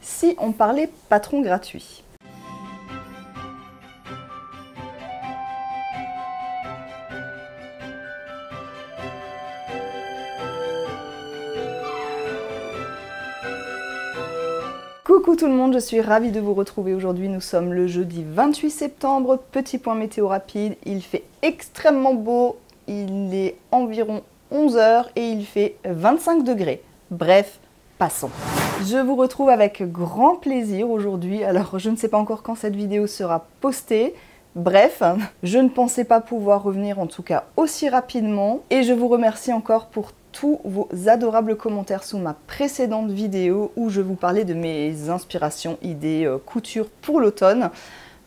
si on parlait patron gratuit. Coucou tout le monde, je suis ravie de vous retrouver aujourd'hui. Nous sommes le jeudi 28 septembre, petit point météo rapide. Il fait extrêmement beau, il est environ 11 h et il fait 25 degrés. Bref, passons. Je vous retrouve avec grand plaisir aujourd'hui. Alors, je ne sais pas encore quand cette vidéo sera postée. Bref, je ne pensais pas pouvoir revenir en tout cas aussi rapidement. Et je vous remercie encore pour tous vos adorables commentaires sous ma précédente vidéo où je vous parlais de mes inspirations, idées, couture pour l'automne.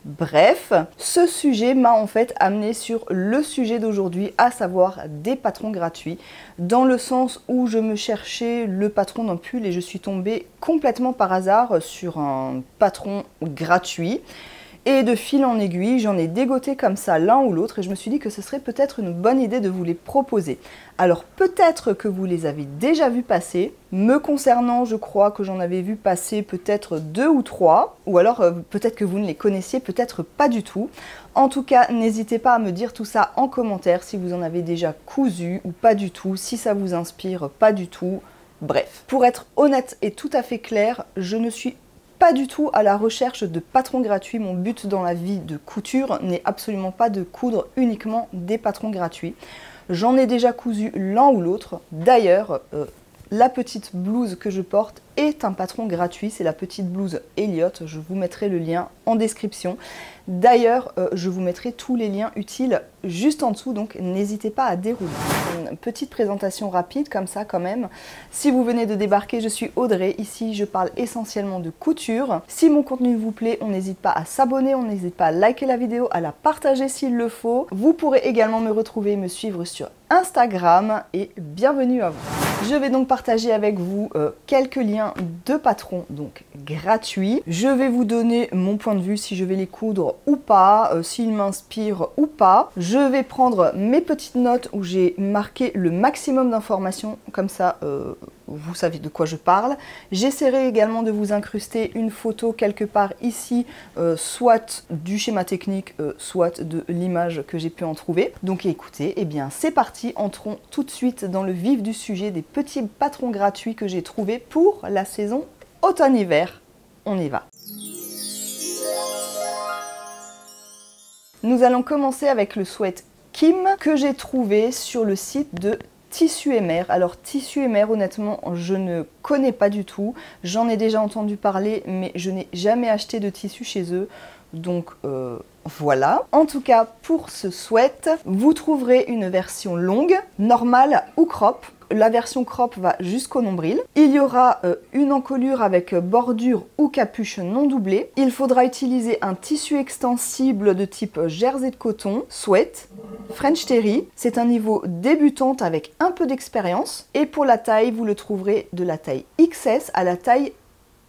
Bref, ce sujet m'a en fait amené sur le sujet d'aujourd'hui, à savoir des patrons gratuits, dans le sens où je me cherchais le patron d'un pull et je suis tombée complètement par hasard sur un patron gratuit. Et de fil en aiguille, j'en ai dégoté comme ça l'un ou l'autre et je me suis dit que ce serait peut-être une bonne idée de vous les proposer. Alors peut-être que vous les avez déjà vus passer. Me concernant, je crois que j'en avais vu passer peut-être 2 ou 3. Ou alors peut-être que vous ne les connaissiez, peut-être pas du tout. En tout cas, n'hésitez pas à me dire tout ça en commentaire si vous en avez déjà cousu ou pas du tout, si ça vous inspire pas du tout. Bref, pour être honnête et tout à fait clair, je ne suis pas du tout à la recherche de patrons gratuits. Mon but dans la vie de couture n'est absolument pas de coudre uniquement des patrons gratuits. J'en ai déjà cousu l'un ou l'autre. D'ailleurs, la petite blouse que je porte est un patron gratuit. C'est la petite blouse Elliot. Je vous mettrai le lien en description. D'ailleurs, je vous mettrai tous les liens utiles juste en dessous, donc n'hésitez pas à dérouler. Une petite présentation rapide comme ça quand même. Si vous venez de débarquer, je suis Audrey. Ici, je parle essentiellement de couture. Si mon contenu vous plaît, on n'hésite pas à s'abonner, on n'hésite pas à liker la vidéo, à la partager s'il le faut. Vous pourrez également me retrouver et me suivre sur Instagram et bienvenue à vous. Je vais donc partager avec vous quelques liens de patrons donc gratuits. Je vais vous donner mon point de vue, si je vais les coudre ou pas, s'ils m'inspirent ou pas. Je vais prendre mes petites notes où j'ai marqué le maximum d'informations, comme ça vous savez de quoi je parle. J'essaierai également de vous incruster une photo quelque part ici, soit du schéma technique, soit de l'image que j'ai pu en trouver. Donc écoutez, eh bien c'est parti, entrons tout de suite dans le vif du sujet des petits patrons gratuits que j'ai trouvés pour la saison automne-hiver. On y va. Nous allons commencer avec le sweat Kim que j'ai trouvé sur le site de Tissu MR. Alors Tissu MR, honnêtement, je ne connais pas du tout. J'en ai déjà entendu parler, mais je n'ai jamais acheté de tissu chez eux. Donc voilà. En tout cas, pour ce sweat, vous trouverez une version longue, normale ou crop. La version crop va jusqu'au nombril. Il y aura une encolure avec bordure ou capuche non doublée. Il faudra utiliser un tissu extensible de type jersey de coton, sweat, French terry. C'est un niveau débutante avec un peu d'expérience. Et pour la taille, vous le trouverez de la taille XS à la taille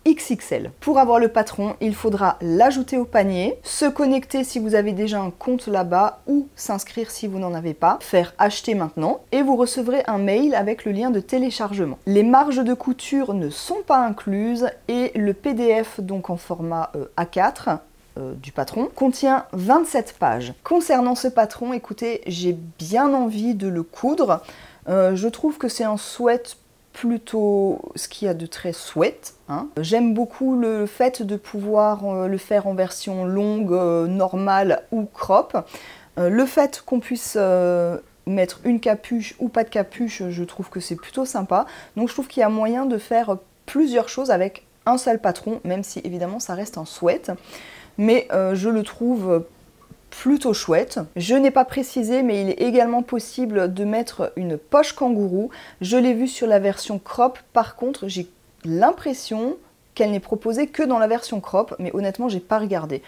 XXL. Pour avoir le patron, il faudra l'ajouter au panier, se connecter si vous avez déjà un compte là-bas ou s'inscrire si vous n'en avez pas, faire acheter maintenant et vous recevrez un mail avec le lien de téléchargement. Les marges de couture ne sont pas incluses et le PDF donc en format A4 du patron contient 27 pages. Concernant ce patron, écoutez, j'ai bien envie de le coudre. Je trouve que c'est un sweat plutôt ce qu'il y a de très sweat. Hein. J'aime beaucoup le fait de pouvoir le faire en version longue, normale ou crop. Le fait qu'on puisse mettre une capuche ou pas de capuche, je trouve que c'est plutôt sympa. Donc je trouve qu'il y a moyen de faire plusieurs choses avec un seul patron, même si évidemment ça reste un sweat. Mais je le trouve plutôt chouette. Je n'ai pas précisé, mais il est également possible de mettre une poche kangourou. Je l'ai vu sur la version crop. Par contre, j'ai l'impression qu'elle n'est proposée que dans la version crop, mais honnêtement, j'ai pas regardé.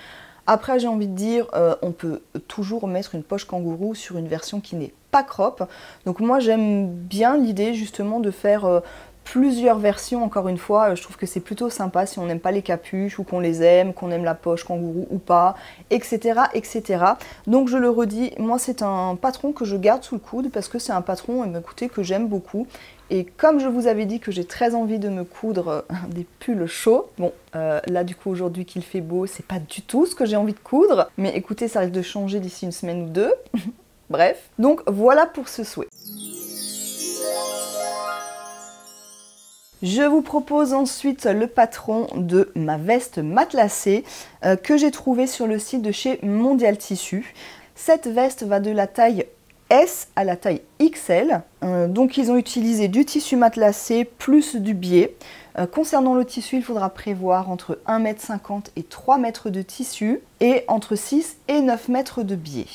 Après, j'ai envie de dire, on peut toujours mettre une poche kangourou sur une version qui n'est pas crop. Donc moi, j'aime bien l'idée justement de faire plusieurs versions, encore une fois, je trouve que c'est plutôt sympa si on n'aime pas les capuches ou qu'on les aime, qu'on aime la poche kangourou ou pas, etc. etc. Donc je le redis, moi c'est un patron que je garde sous le coude parce que c'est un patron, écoutez, que j'aime beaucoup Et comme je vous avais dit que j'ai très envie de me coudre des pulls chauds, bon, là du coup aujourd'hui qu'il fait beau, c'est pas du tout ce que j'ai envie de coudre, mais écoutez, ça risque de changer d'ici une semaine ou deux. Bref, donc voilà pour ce souhait. Je vous propose ensuite le patron de ma veste matelassée que j'ai trouvé sur le site de chez Mondial Tissu. Cette veste va de la taille S à la taille XL. Donc ils ont utilisé du tissu matelassé plus du biais. Concernant le tissu, il faudra prévoir entre 1,50 m et 3 m de tissu et entre 6 et 9 mètres de biais.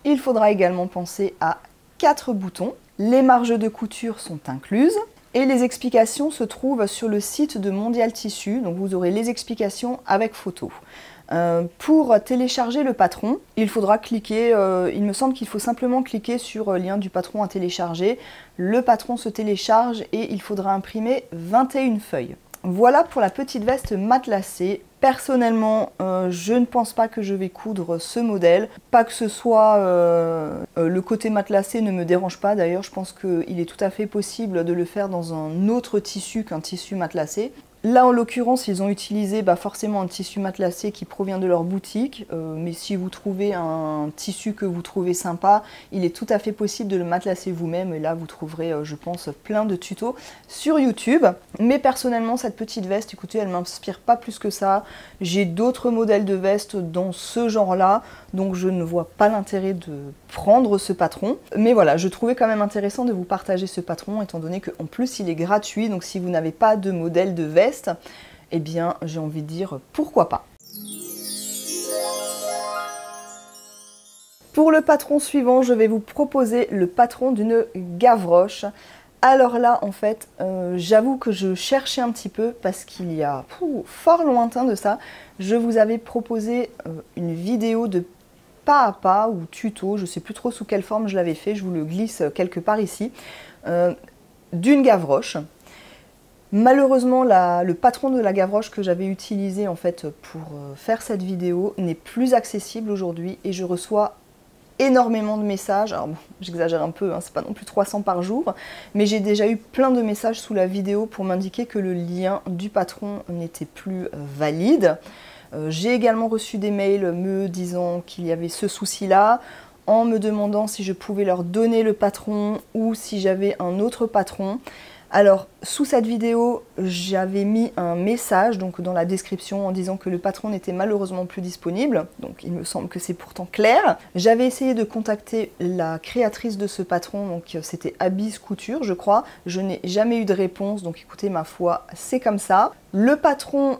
Il faudra également penser à 4 boutons. Les marges de couture sont incluses. Et les explications se trouvent sur le site de Mondial Tissu, donc vous aurez les explications avec photo. Pour télécharger le patron, il faudra cliquer, il me semble qu'il faut simplement cliquer sur le lien du patron à télécharger. Le patron se télécharge et il faudra imprimer 21 feuilles. Voilà pour la petite veste matelassée. Personnellement, je ne pense pas que je vais coudre ce modèle. Pas que ce soit le côté matelassé ne me dérange pas. D'ailleurs, je pense qu'il est tout à fait possible de le faire dans un autre tissu qu'un tissu matelassé. Là, en l'occurrence, ils ont utilisé forcément un tissu matelassé qui provient de leur boutique. Mais si vous trouvez un tissu que vous trouvez sympa, il est tout à fait possible de le matelasser vous-même. Et là, vous trouverez, je pense, plein de tutos sur YouTube. Mais personnellement, cette petite veste, écoutez, elle ne m'inspire pas plus que ça. J'ai d'autres modèles de vestes dans ce genre-là. Donc, je ne vois pas l'intérêt de prendre ce patron. Mais voilà, je trouvais quand même intéressant de vous partager ce patron, étant donné qu'en plus, il est gratuit. Donc, si vous n'avez pas de modèle de veste, eh bien, j'ai envie de dire pourquoi pas. Pour le patron suivant, je vais vous proposer le patron d'une gavroche. Alors là, en fait, j'avoue que je cherchais un petit peu parce qu'il y a fort lointain de ça, je vous avais proposé une vidéo de pas à pas ou tuto, je ne sais plus trop sous quelle forme je l'avais fait, je vous le glisse quelque part ici, d'une gavroche. Malheureusement, le patron de la gavroche que j'avais utilisé en fait pour faire cette vidéo n'est plus accessible aujourd'hui et je reçois énormément de messages. Alors bon, j'exagère un peu, hein, c'est pas non plus 300 par jour, mais j'ai déjà eu plein de messages sous la vidéo pour m'indiquer que le lien du patron n'était plus valide. J'ai également reçu des mails me disant qu'il y avait ce souci-là, en me demandant si je pouvais leur donner le patron ou si j'avais un autre patron. Alors, sous cette vidéo, j'avais mis un message donc dans la description en disant que le patron n'était malheureusement plus disponible. Donc, il me semble que c'est pourtant clair. J'avais essayé de contacter la créatrice de ce patron, donc c'était Abyss Couture, je crois. Je n'ai jamais eu de réponse, donc écoutez, ma foi, c'est comme ça. Le patron,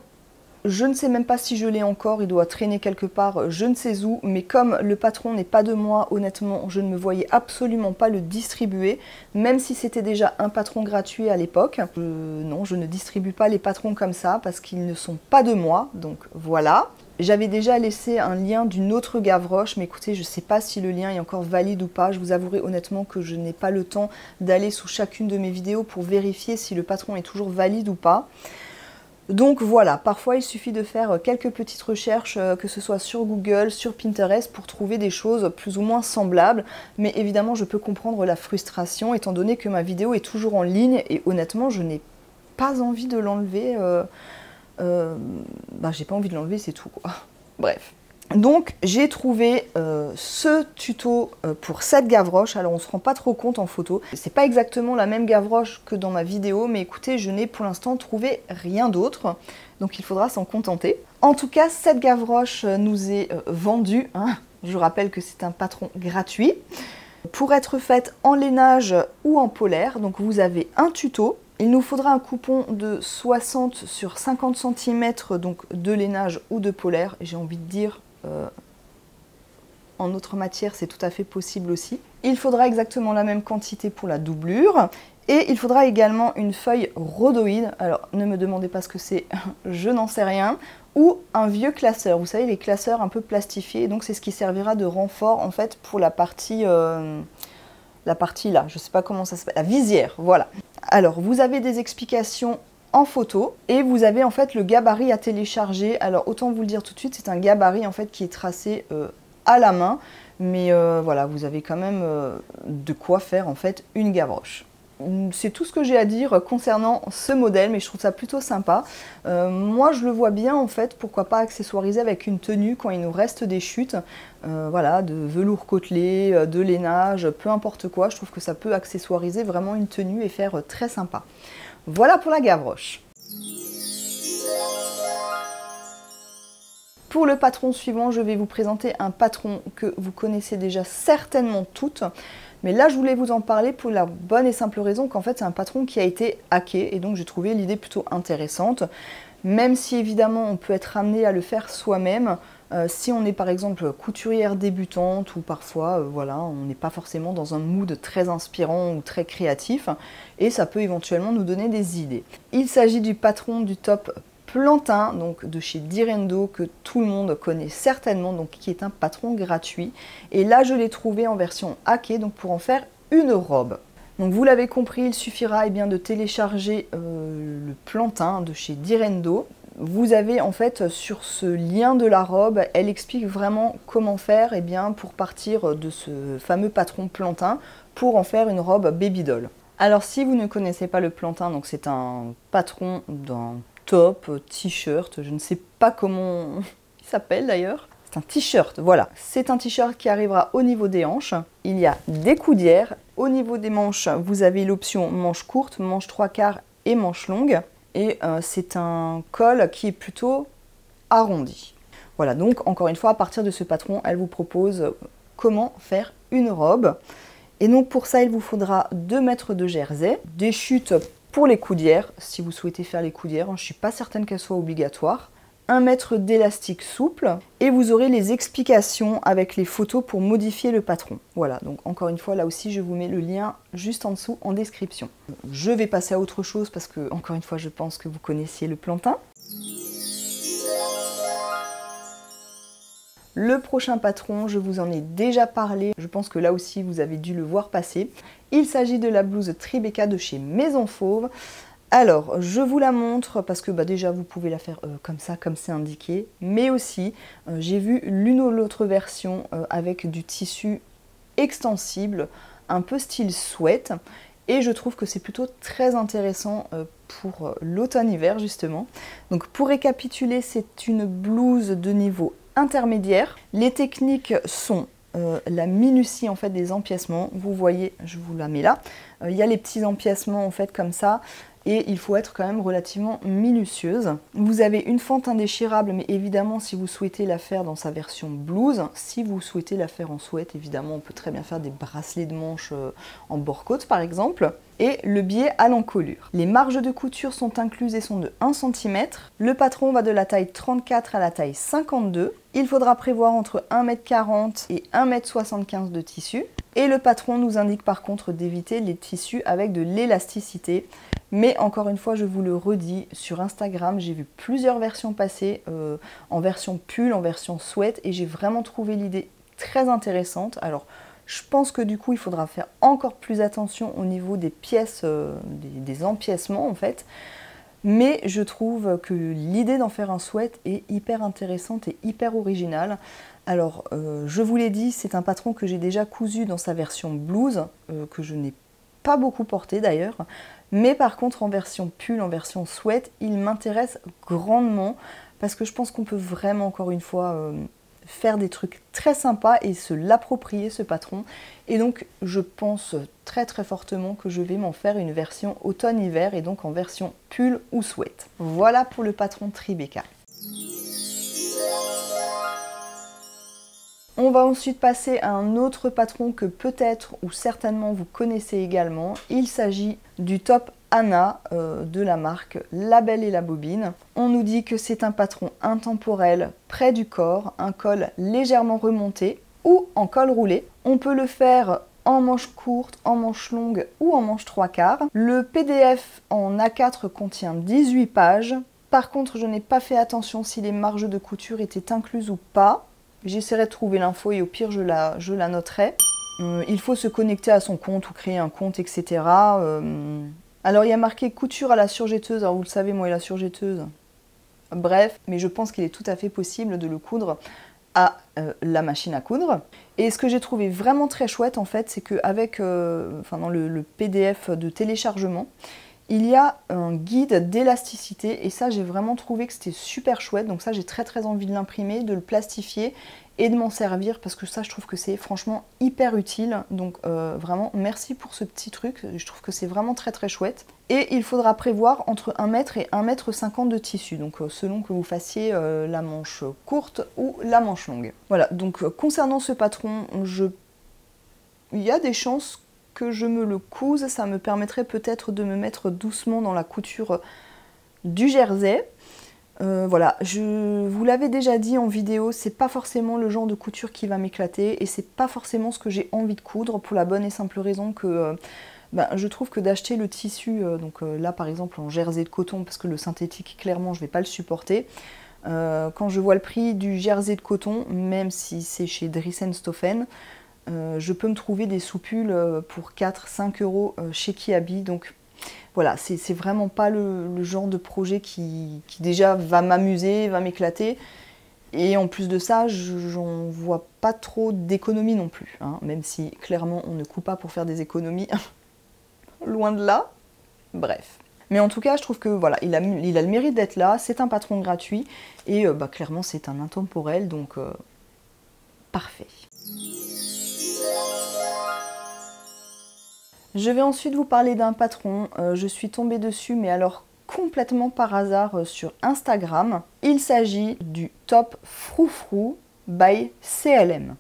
je ne sais même pas si je l'ai encore, il doit traîner quelque part, je ne sais où, mais comme le patron n'est pas de moi, honnêtement, je ne me voyais absolument pas le distribuer, même si c'était déjà un patron gratuit à l'époque. Non, je ne distribue pas les patrons comme ça, parce qu'ils ne sont pas de moi, donc voilà. J'avais déjà laissé un lien d'une autre gavroche, mais écoutez, je ne sais pas si le lien est encore valide ou pas. Je vous avouerai honnêtement que je n'ai pas le temps d'aller sous chacune de mes vidéos pour vérifier si le patron est toujours valide ou pas. Donc voilà, parfois il suffit de faire quelques petites recherches, que ce soit sur Google, sur Pinterest, pour trouver des choses plus ou moins semblables. Mais évidemment, je peux comprendre la frustration, étant donné que ma vidéo est toujours en ligne, et honnêtement, je n'ai pas envie de l'enlever. J'ai pas envie de l'enlever, c'est tout, quoi. Bref. Donc j'ai trouvé ce tuto pour cette gavroche. Alors on se rend pas trop compte en photo. C'est pas exactement la même gavroche que dans ma vidéo, mais écoutez, je n'ai pour l'instant trouvé rien d'autre. Donc il faudra s'en contenter. En tout cas, cette gavroche nous est vendue, hein. Je rappelle que c'est un patron gratuit. Pour être faite en lainage ou en polaire, donc vous avez un tuto. Il nous faudra un coupon de 60 sur 50 cm donc de lainage ou de polaire. J'ai envie de dire, en autre matière, c'est tout à fait possible aussi. Il faudra exactement la même quantité pour la doublure. Et il faudra également une feuille rhodoïde. Alors, ne me demandez pas ce que c'est, je n'en sais rien. Ou un vieux classeur. Vous savez, les classeurs un peu plastifiés. Donc, c'est ce qui servira de renfort, en fait, pour la partie là, je ne sais pas comment ça s'appelle, la visière, voilà. Alors, vous avez des explications en photo et vous avez en fait le gabarit à télécharger. Alors autant vous le dire tout de suite, c'est un gabarit en fait qui est tracé à la main, mais voilà, vous avez quand même de quoi faire en fait une gavroche. c'est tout ce que j'ai à dire concernant ce modèle, mais je trouve ça plutôt sympa. Moi je le vois bien en fait, pourquoi pas accessoiriser avec une tenue quand il nous reste des chutes, voilà, de velours côtelé, de lainage, peu importe quoi, je trouve que ça peut accessoiriser vraiment une tenue et faire très sympa. Voilà pour la Gavroche. Pour le patron suivant, je vais vous présenter un patron que vous connaissez déjà certainement toutes. Mais là, je voulais vous en parler pour la bonne et simple raison qu'en fait, c'est un patron qui a été hacké. Et donc, j'ai trouvé l'idée plutôt intéressante. Même si, évidemment, on peut être amené à le faire soi-même. Si on est, par exemple, couturière débutante ou parfois, voilà, on n'est pas forcément dans un mood très inspirant ou très créatif. Et ça peut éventuellement nous donner des idées. Il s'agit du patron du top Plantin, donc de chez Direndo, que tout le monde connaît certainement, donc qui est un patron gratuit. Et là, je l'ai trouvé en version hackée, donc pour en faire une robe. Donc vous l'avez compris, il suffira bien de télécharger le Plantin de chez Direndo. Vous avez en fait sur ce lien de la robe, elle explique vraiment comment faire bien, pour partir de ce fameux patron Plantin pour en faire une robe baby doll. Alors si vous ne connaissez pas le Plantin, donc c'est un patron d'un top, t-shirt, je ne sais pas comment il s'appelle d'ailleurs. C'est un t-shirt, voilà. C'est un t-shirt qui arrivera au niveau des hanches. Il y a des coudières. Au niveau des manches, vous avez l'option manche courte, manche 3/4 et manche longue. Et c'est un col qui est plutôt arrondi. Voilà, donc encore une fois, à partir de ce patron, elle vous propose comment faire une robe. Et donc pour ça, il vous faudra 2 mètres de jersey, des chutes pour les coudières, si vous souhaitez faire les coudières, je ne suis pas certaine qu'elles soient obligatoires. 1 mètre d'élastique souple et vous aurez les explications avec les photos pour modifier le patron. Voilà, donc encore une fois, là aussi, je vous mets le lien juste en dessous en description. Je vais passer à autre chose parce que, encore une fois, je pense que vous connaissiez le Plantin. Le prochain patron, je vous en ai déjà parlé, je pense que là aussi vous avez dû le voir passer. Il s'agit de la blouse Tribeca de chez Maison Fauve. Alors, je vous la montre parce que déjà vous pouvez la faire comme ça, comme c'est indiqué. Mais aussi, j'ai vu l'une ou l'autre version avec du tissu extensible, un peu style sweat. Et je trouve que c'est plutôt très intéressant pour l'automne-hiver justement. Donc pour récapituler, c'est une blouse de niveau intermédiaire. Les techniques sont la minutie en fait des empiècements. Vous voyez, je vous la mets là. Il y a les petits empiècements en fait comme ça. Et il faut être quand même relativement minutieuse. Vous avez une fente indéchirable, mais évidemment si vous souhaitez la faire dans sa version blouse, si vous souhaitez la faire en sweat, évidemment on peut très bien faire des bracelets de manches en bord-côte par exemple. Et le biais à l'encolure. Les marges de couture sont incluses et sont de 1 cm. Le patron va de la taille 34 à la taille 52. Il faudra prévoir entre 1,40 m et 1,75 m de tissu. Et le patron nous indique par contre d'éviter les tissus avec de l'élasticité. Mais encore une fois, je vous le redis, sur Instagram, j'ai vu plusieurs versions passer, en version pull, en version sweat, et j'ai vraiment trouvé l'idée très intéressante. Alors, je pense que du coup, il faudra faire encore plus attention au niveau des pièces, des empiècements en fait. Mais je trouve que l'idée d'en faire un sweat est hyper intéressante et hyper originale. Alors, je vous l'ai dit, c'est un patron que j'ai déjà cousu dans sa version blouse, que je n'ai pas beaucoup porté d'ailleurs. Mais par contre, en version pull, en version sweat, il m'intéresse grandement parce que je pense qu'on peut vraiment, encore une fois, faire des trucs très sympas et se l'approprier ce patron. Et donc, je pense très très fortement que je vais m'en faire une version automne-hiver et donc en version pull ou sweat. Voilà pour le patron Tribeca. On va ensuite passer à un autre patron que peut-être ou certainement vous connaissez également. Il s'agit du top Anna de la marque La Belle et la Bobine. On nous dit que c'est un patron intemporel près du corps, un col légèrement remonté ou en col roulé. On peut le faire en manche courte, en manche longue ou en manche 3/4. Le PDF en A4 contient 18 pages. Par contre, je n'ai pas fait attention si les marges de couture étaient incluses ou pas. J'essaierai de trouver l'info et au pire je la noterai. Il faut se connecter à son compte ou créer un compte, etc. Alors il y a marqué couture à la surjetteuse. Alors vous le savez, moi et la surjetteuse. Bref, mais je pense qu'il est tout à fait possible de le coudre à la machine à coudre. Et ce que j'ai trouvé vraiment très chouette en fait, c'est qu'avec dans le PDF de téléchargement, il y a un guide d'élasticité et ça j'ai vraiment trouvé que c'était super chouette. Donc ça j'ai très envie de l'imprimer, de le plastifier et de m'en servir parce que ça je trouve que c'est franchement hyper utile. Donc vraiment merci pour ce petit truc, je trouve que c'est vraiment très chouette. Et il faudra prévoir entre 1 mètre et 1,50 m de tissu, donc selon que vous fassiez la manche courte ou la manche longue. Voilà, donc concernant ce patron, il y a des chances que je me le couse, ça me permettrait peut-être de me mettre doucement dans la couture du jersey. Voilà, je vous l'avais déjà dit en vidéo, c'est pas forcément le genre de couture qui va m'éclater et c'est pas forcément ce que j'ai envie de coudre pour la bonne et simple raison que je trouve que d'acheter le tissu, là par exemple en jersey de coton, parce que le synthétique clairement je vais pas le supporter, quand je vois le prix du jersey de coton, même si c'est chez Dries & Stoffen, je peux me trouver des soupules pour 4-5 € chez Kiabi, donc voilà, c'est vraiment pas le genre de projet qui déjà va m'amuser, va m'éclater. Et en plus de ça, j'en vois pas trop d'économies non plus, hein, même si clairement on ne coupe pas pour faire des économies, loin de là, bref. Mais en tout cas, je trouve que voilà, il a le mérite d'être là, c'est un patron gratuit, et clairement c'est un intemporel, donc parfait. Je vais ensuite vous parler d'un patron, je suis tombée dessus, mais alors complètement par hasard sur Instagram. Il s'agit du top Froufrou by CLM.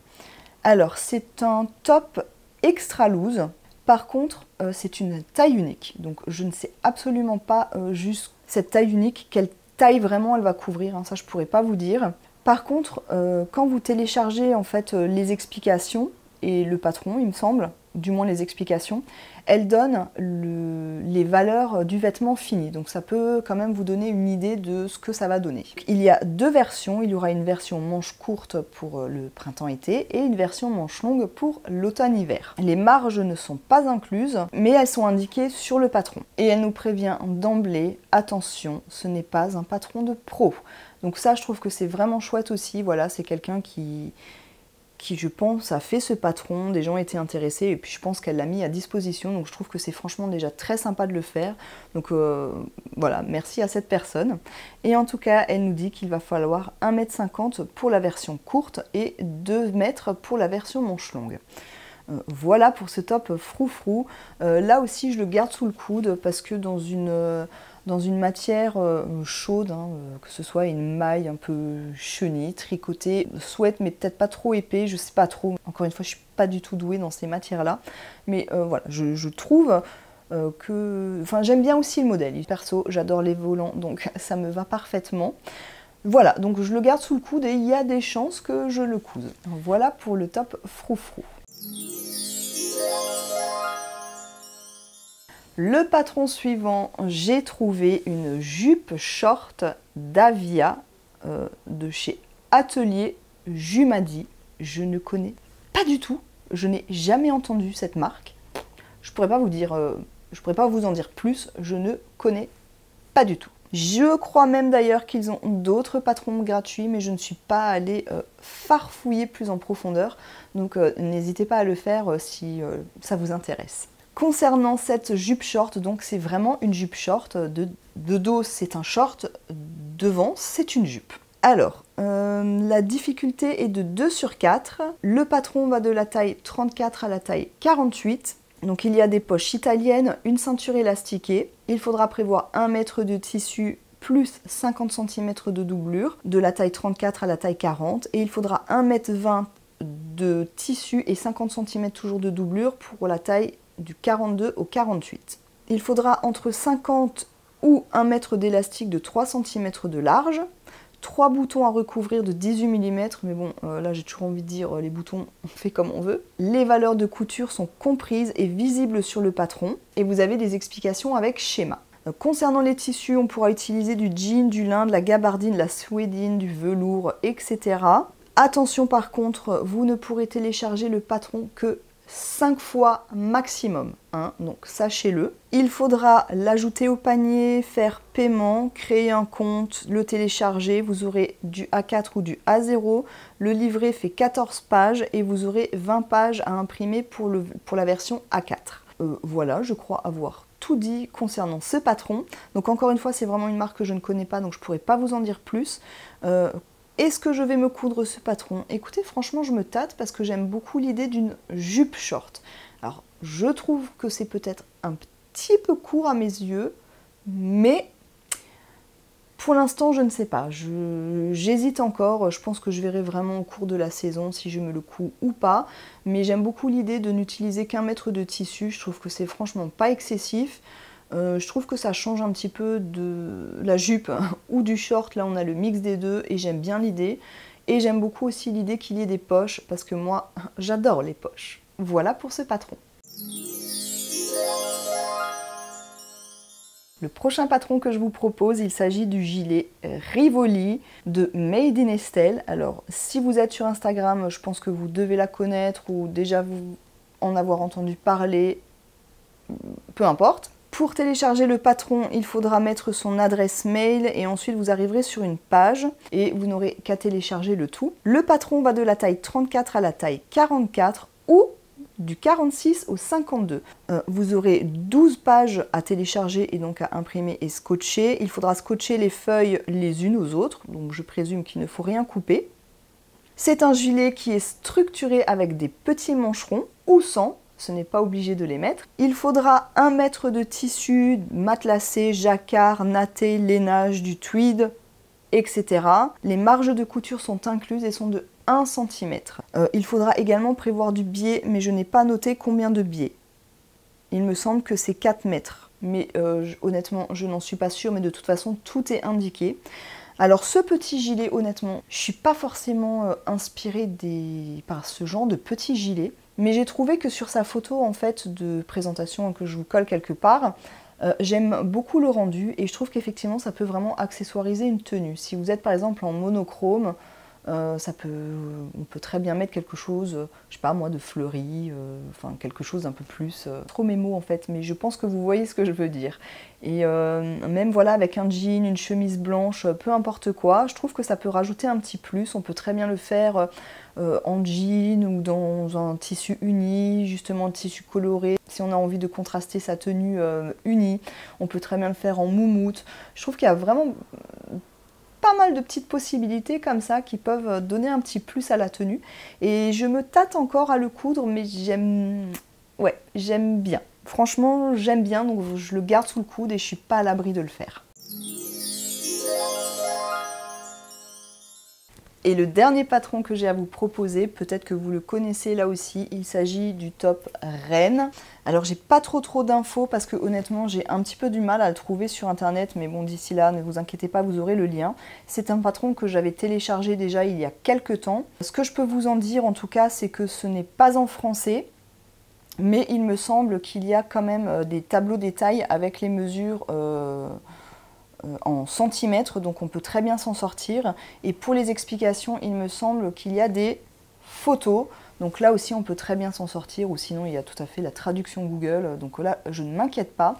Alors c'est un top extra loose, par contre c'est une taille unique, donc je ne sais absolument pas juste cette taille unique, quelle taille vraiment elle va couvrir, hein, ça je pourrais pas vous dire. Par contre, quand vous téléchargez en fait les explications, et le patron il me semble, du moins les explications, elle donne les valeurs du vêtement fini. Donc ça peut quand même vous donner une idée de ce que ça va donner. Il y a deux versions, il y aura une version manche courte pour le printemps-été et une version manche longue pour l'automne-hiver. Les marges ne sont pas incluses, mais elles sont indiquées sur le patron. Et elle nous prévient d'emblée, attention, ce n'est pas un patron de pro. Donc ça, je trouve que c'est vraiment chouette aussi. Voilà, c'est quelqu'un qui je pense a fait ce patron, des gens étaient intéressés et puis je pense qu'elle l'a mis à disposition, donc je trouve que c'est franchement déjà très sympa de le faire, donc voilà, merci à cette personne. Et en tout cas, elle nous dit qu'il va falloir 1,50 m pour la version courte et 2 mètres pour la version manche longue. Voilà pour ce top Froufrou. Là aussi je le garde sous le coude parce que dans une matière chaude, hein, que ce soit une maille un peu chenille, tricotée, sweat mais peut-être pas trop épais, je sais pas trop. Encore une fois, je suis pas du tout douée dans ces matières-là, mais voilà, je trouve que... Enfin, j'aime bien aussi le modèle. Perso, j'adore les volants, donc ça me va parfaitement. Voilà, donc je le garde sous le coude et il y a des chances que je le couse. Voilà pour le top Froufrou. Le patron suivant, j'ai trouvé une jupe short d'Avia de chez Atelier Jumadi. Je ne connais pas du tout, je n'ai jamais entendu cette marque. Je pourrais pas vous dire, je pourrais pas vous en dire plus, je ne connais pas du tout. Je crois même d'ailleurs qu'ils ont d'autres patrons gratuits, mais je ne suis pas allée farfouiller plus en profondeur. Donc n'hésitez pas à le faire si ça vous intéresse. Concernant cette jupe short, donc c'est vraiment une jupe short, de dos c'est un short, devant c'est une jupe. Alors, la difficulté est de 2/4, le patron va de la taille 34 à la taille 48, donc il y a des poches italiennes, une ceinture élastiquée, il faudra prévoir 1 mètre de tissu plus 50 cm de doublure, de la taille 34 à la taille 40, et il faudra 1,20 m de tissu et 50 cm toujours de doublure pour la taille du 42 au 48. Il faudra entre 50 ou 1 mètre d'élastique de 3 cm de large, 3 boutons à recouvrir de 18 mm, mais bon, là j'ai toujours envie de dire, les boutons, on fait comme on veut. Les valeurs de couture sont comprises et visibles sur le patron, et vous avez des explications avec schéma. Concernant les tissus, on pourra utiliser du jean, du lin, de la gabardine, de la suédine, du velours, etc. Attention par contre, vous ne pourrez télécharger le patron que 5 fois maximum, hein, donc sachez-le. Il faudra l'ajouter au panier, faire paiement, créer un compte, le télécharger. Vous aurez du A4 ou du A0. Le livret fait 14 pages et vous aurez 20 pages à imprimer pour la version A4. Voilà, je crois avoir tout dit concernant ce patron. Donc encore une fois, c'est vraiment une marque que je ne connais pas, donc je ne pourrais pas vous en dire plus. Est-ce que je vais me coudre ce patron? Écoutez, franchement, je me tâte parce que j'aime beaucoup l'idée d'une jupe short. Alors, je trouve que c'est peut-être un petit peu court à mes yeux, mais pour l'instant, je ne sais pas. J'hésite encore. Je pense que je verrai vraiment au cours de la saison si je me le couds ou pas. Mais j'aime beaucoup l'idée de n'utiliser qu'un mètre de tissu. Je trouve que c'est franchement pas excessif. Je trouve que ça change un petit peu de la jupe ou du short. Là, on a le mix des deux et j'aime bien l'idée. Et j'aime beaucoup aussi l'idée qu'il y ait des poches parce que moi, j'adore les poches. Voilà pour ce patron. Le prochain patron que je vous propose, il s'agit du gilet Rivoli de Made in Estelle. Alors, si vous êtes sur Instagram, je pense que vous devez la connaître ou déjà vous en avoir entendu parler, peu importe. Pour télécharger le patron, il faudra mettre son adresse mail et ensuite vous arriverez sur une page et vous n'aurez qu'à télécharger le tout. Le patron va de la taille 34 à la taille 44 ou du 46 au 52. Vous aurez 12 pages à télécharger et donc à imprimer et scotcher. Il faudra scotcher les feuilles les unes aux autres, donc je présume qu'il ne faut rien couper. C'est un gilet qui est structuré avec des petits mancherons ou sans. Ce n'est pas obligé de les mettre. Il faudra 1 mètre de tissu matelassé, jacquard, natté, lainage, du tweed, etc. Les marges de couture sont incluses et sont de 1 cm. Il faudra également prévoir du biais, mais je n'ai pas noté combien de biais. Il me semble que c'est 4 mètres. Mais honnêtement, je n'en suis pas sûre, mais de toute façon, tout est indiqué. Alors ce petit gilet, honnêtement, je ne suis pas forcément inspirée par ce genre de petit gilet. Mais j'ai trouvé que sur sa photo en fait de présentation que je vous colle quelque part, j'aime beaucoup le rendu et je trouve qu'effectivement ça peut vraiment accessoiriser une tenue. Si vous êtes par exemple en monochrome, on peut très bien mettre quelque chose, je sais pas moi, de fleuri, enfin quelque chose d'un peu plus, trop mes mots en fait, mais je pense que vous voyez ce que je veux dire. Et même voilà avec un jean, une chemise blanche, peu importe quoi, je trouve que ça peut rajouter un petit plus. On peut très bien le faire en jean ou dans un tissu uni, justement un tissu coloré. Si on a envie de contraster sa tenue unie, on peut très bien le faire en moumoute. Je trouve qu'il y a vraiment pas mal de petites possibilités comme ça qui peuvent donner un petit plus à la tenue. Et je me tâte encore à le coudre, mais j'aime bien. Franchement, j'aime bien, donc je le garde sous le coude et je suis pas à l'abri de le faire. Et le dernier patron que j'ai à vous proposer, peut-être que vous le connaissez là aussi, il s'agit du top Reine. Alors j'ai pas trop d'infos parce que honnêtement j'ai un petit peu du mal à le trouver sur internet, mais bon d'ici là ne vous inquiétez pas, vous aurez le lien. C'est un patron que j'avais téléchargé déjà il y a quelques temps. Ce que je peux vous en dire en tout cas, c'est que ce n'est pas en français, mais il me semble qu'il y a quand même des tableaux détails avec les mesures en centimètres, donc on peut très bien s'en sortir. Et pour les explications, il me semble qu'il y a des photos, donc là aussi on peut très bien s'en sortir, ou sinon il y a tout à fait la traduction Google, donc là je ne m'inquiète pas.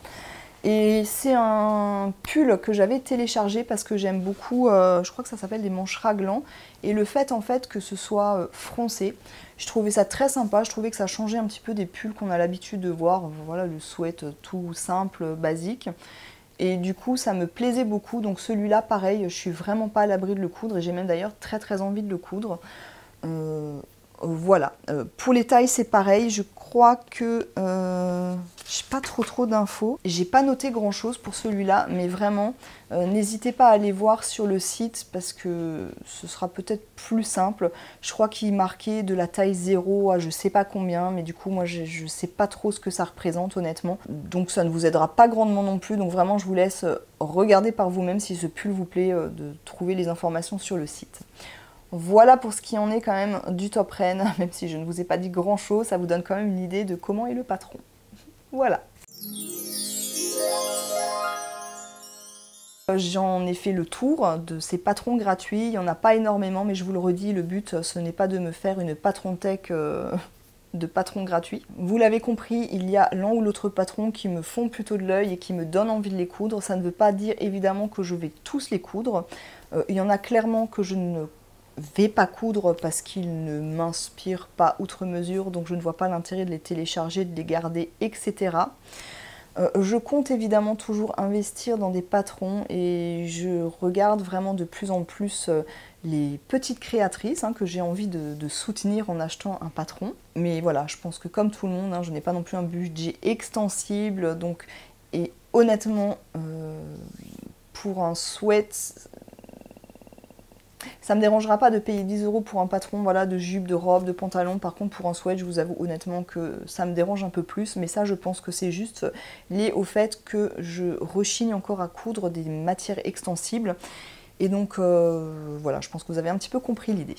Et c'est un pull que j'avais téléchargé parce que j'aime beaucoup, je crois que ça s'appelle des manches raglan, et le fait en fait que ce soit froncé, je trouvais ça très sympa, je trouvais que ça changeait un petit peu des pulls qu'on a l'habitude de voir, voilà le sweat tout simple, basique. Et du coup, ça me plaisait beaucoup. Donc celui-là, pareil, je suis vraiment pas à l'abri de le coudre. Et j'ai même d'ailleurs très envie de le coudre. Voilà. Pour les tailles, c'est pareil. Je crois que j'ai pas trop d'infos. J'ai pas noté grand-chose pour celui-là. Mais vraiment, n'hésitez pas à aller voir sur le site parce que ce sera peut-être plus simple. Je crois qu'il marquait de la taille 0 à je sais pas combien. Mais du coup, moi, je sais pas trop ce que ça représente, honnêtement. Donc ça ne vous aidera pas grandement non plus. Donc vraiment, je vous laisse regarder par vous-même si ce pull vous plaît, de trouver les informations sur le site. Voilà pour ce qui en est quand même du top Reine, même si je ne vous ai pas dit grand chose, ça vous donne quand même une idée de comment est le patron. Voilà. J'en ai fait le tour de ces patrons gratuits, il n'y en a pas énormément, mais je vous le redis, le but ce n'est pas de me faire une patron tech de patrons gratuits. Vous l'avez compris, il y a l'un ou l'autre patron qui me font plutôt de l'œil et qui me donnent envie de les coudre. Ça ne veut pas dire évidemment que je vais tous les coudre. Il y en a clairement que je ne vais pas coudre parce qu'ils ne m'inspirent pas outre mesure, donc je ne vois pas l'intérêt de les télécharger, de les garder, etc. Je compte évidemment toujours investir dans des patrons et je regarde vraiment de plus en plus les petites créatrices que j'ai envie de soutenir en achetant un patron. Mais voilà, je pense que comme tout le monde, je n'ai pas non plus un budget extensible, donc, et honnêtement, pour un sweat, ça me dérangera pas de payer 10 € pour un patron, voilà, de jupe, de robe, de pantalon. Par contre, pour un sweat, je vous avoue honnêtement que ça me dérange un peu plus. Mais ça, je pense que c'est juste lié au fait que je rechigne encore à coudre des matières extensibles. Et donc, voilà, je pense que vous avez un petit peu compris l'idée.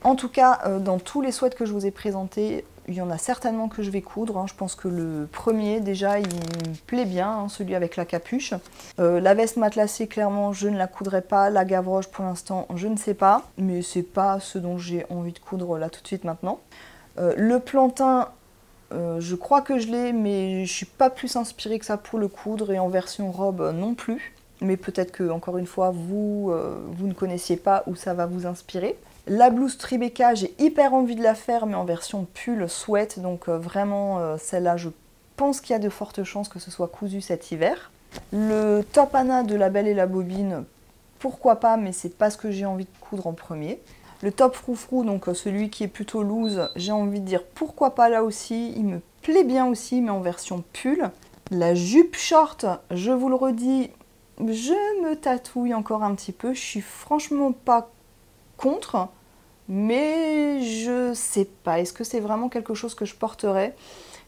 En tout cas, dans tous les sweats que je vous ai présentés, il y en a certainement que je vais coudre. Je pense que le premier, déjà, il me plaît bien, celui avec la capuche. La veste matelassée, clairement, je ne la coudrai pas. La Gavroche, pour l'instant, je ne sais pas. Mais c'est pas ce dont j'ai envie de coudre là tout de suite maintenant. Le plantain, je crois que je l'ai, mais je suis pas plus inspirée que ça pour le coudre. Et en version robe, non plus. Mais peut-être que, encore une fois, vous ne connaissiez pas où ça va vous inspirer. La blouse Tribeca, j'ai hyper envie de la faire, mais en version pull sweat. Donc vraiment, celle-là, je pense qu'il y a de fortes chances que ce soit cousu cet hiver. Le top Anna de La Belle et la Bobine, pourquoi pas, mais c'est pas ce que j'ai envie de coudre en premier. Le top Froufrou, donc celui qui est plutôt loose, j'ai envie de dire pourquoi pas là aussi. Il me plaît bien aussi, mais en version pull. La jupe short, je vous le redis, je me tatouille encore un petit peu. Je suis franchement pas contre, mais je sais pas, est-ce que c'est vraiment quelque chose que je porterais?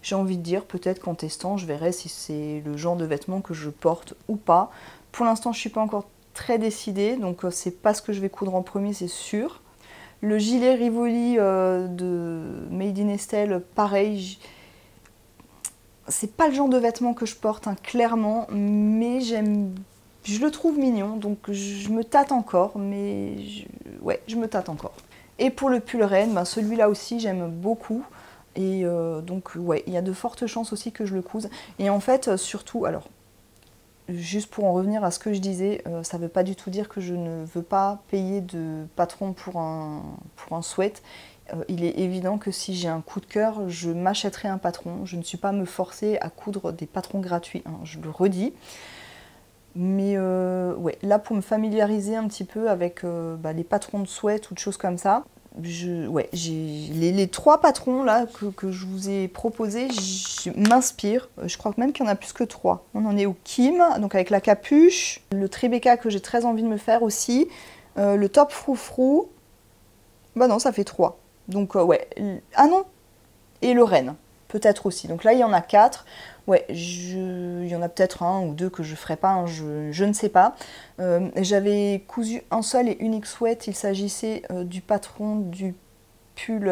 J'ai envie de dire, peut-être qu'en testant, je verrai si c'est le genre de vêtements que je porte ou pas. Pour l'instant, je suis pas encore très décidée, donc c'est pas ce que je vais coudre en premier, c'est sûr. Le gilet Rivoli de Made in Estelle, pareil, c'est pas le genre de vêtements que je porte, clairement, mais je le trouve mignon, donc je me tâte encore, mais ouais, je me tâte encore. Et pour le pull reine, celui-là aussi j'aime beaucoup. Et donc ouais, il y a de fortes chances aussi que je le couse. Et en fait, surtout, alors, juste pour en revenir à ce que je disais, ça ne veut pas du tout dire que je ne veux pas payer de patron pour un sweat. Il est évident que si j'ai un coup de cœur, je m'achèterai un patron. Je ne suis pas me forcer à coudre des patrons gratuits, je le redis. Mais ouais, là pour me familiariser un petit peu avec les patrons de sweat ou de choses comme ça, ouais, les 3 patrons là que je vous ai proposés, m'inspirent. Je crois même qu'il y en a plus que 3. On en est au Kim, donc avec la capuche, le Tribeca que j'ai très envie de me faire aussi, le top Froufrou, bah non ça fait 3. Donc ouais, ah non, et le Rennes, peut-être aussi. Donc là il y en a 4. Ouais, il y en a peut-être un ou deux que je ferai pas, je ne sais pas. J'avais cousu un seul et unique sweat, il s'agissait du patron du pull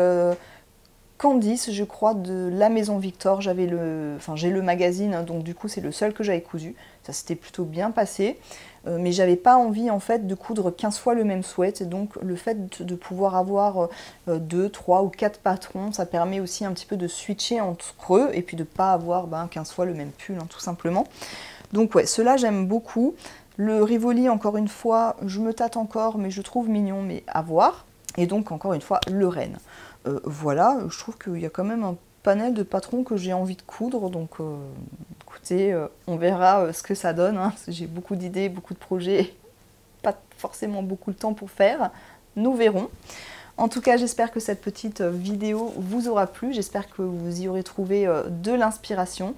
Candice, je crois, de la Maison Victor. J'ai le magazine, donc du coup c'est le seul que j'avais cousu. Ça s'était plutôt bien passé. Mais j'avais pas envie en fait de coudre 15 fois le même sweat, et donc le fait de pouvoir avoir 2, 3 ou 4 patrons, ça permet aussi un petit peu de switcher entre eux et puis de pas avoir 15 fois le même pull, tout simplement. Donc ouais, ceux-là j'aime beaucoup. Le Rivoli, encore une fois, je me tâte encore, mais je trouve mignon, mais à voir. Et donc encore une fois, le Rennes. Voilà, je trouve qu'il y a quand même un panel de patrons que j'ai envie de coudre, donc écoutez, on verra ce que ça donne. J'ai beaucoup d'idées, beaucoup de projets, pas forcément beaucoup de temps pour faire, nous verrons. En tout cas, j'espère que cette petite vidéo vous aura plu, j'espère que vous y aurez trouvé de l'inspiration.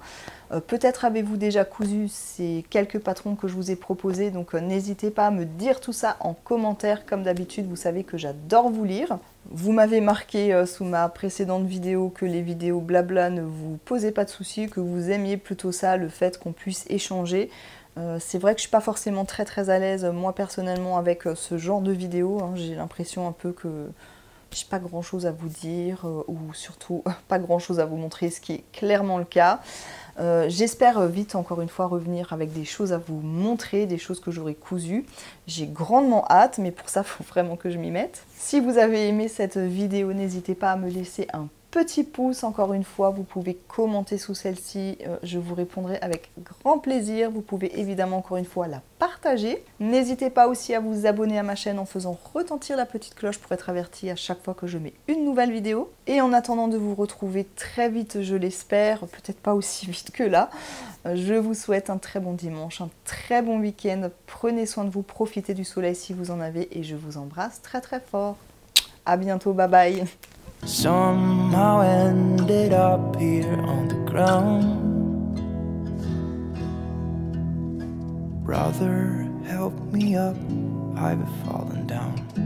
Peut-être avez-vous déjà cousu ces quelques patrons que je vous ai proposés, donc n'hésitez pas à me dire tout ça en commentaire. Comme d'habitude, vous savez que j'adore vous lire. Vous m'avez marqué sous ma précédente vidéo que les vidéos blabla ne vous posaient pas de soucis, que vous aimiez plutôt ça, le fait qu'on puisse échanger. C'est vrai que je suis pas forcément très à l'aise, moi personnellement, avec ce genre de vidéos. J'ai l'impression un peu que j'ai pas grand chose à vous dire, ou surtout pas grand chose à vous montrer, ce qui est clairement le cas. J'espère vite, encore une fois, revenir avec des choses à vous montrer, des choses que j'aurai cousues. J'ai grandement hâte, mais pour ça, il faut vraiment que je m'y mette. Si vous avez aimé cette vidéo, n'hésitez pas à me laisser un petit pouce, encore une fois, vous pouvez commenter sous celle-ci, je vous répondrai avec grand plaisir. Vous pouvez évidemment encore une fois la partager. N'hésitez pas aussi à vous abonner à ma chaîne en faisant retentir la petite cloche pour être averti à chaque fois que je mets une nouvelle vidéo. Et en attendant de vous retrouver très vite, je l'espère, peut-être pas aussi vite que là, je vous souhaite un très bon dimanche, un très bon week-end. Prenez soin de vous, profitez du soleil si vous en avez et je vous embrasse très très fort. À bientôt, bye bye. Somehow ended up here on the ground. Brother, help me up, I've fallen down.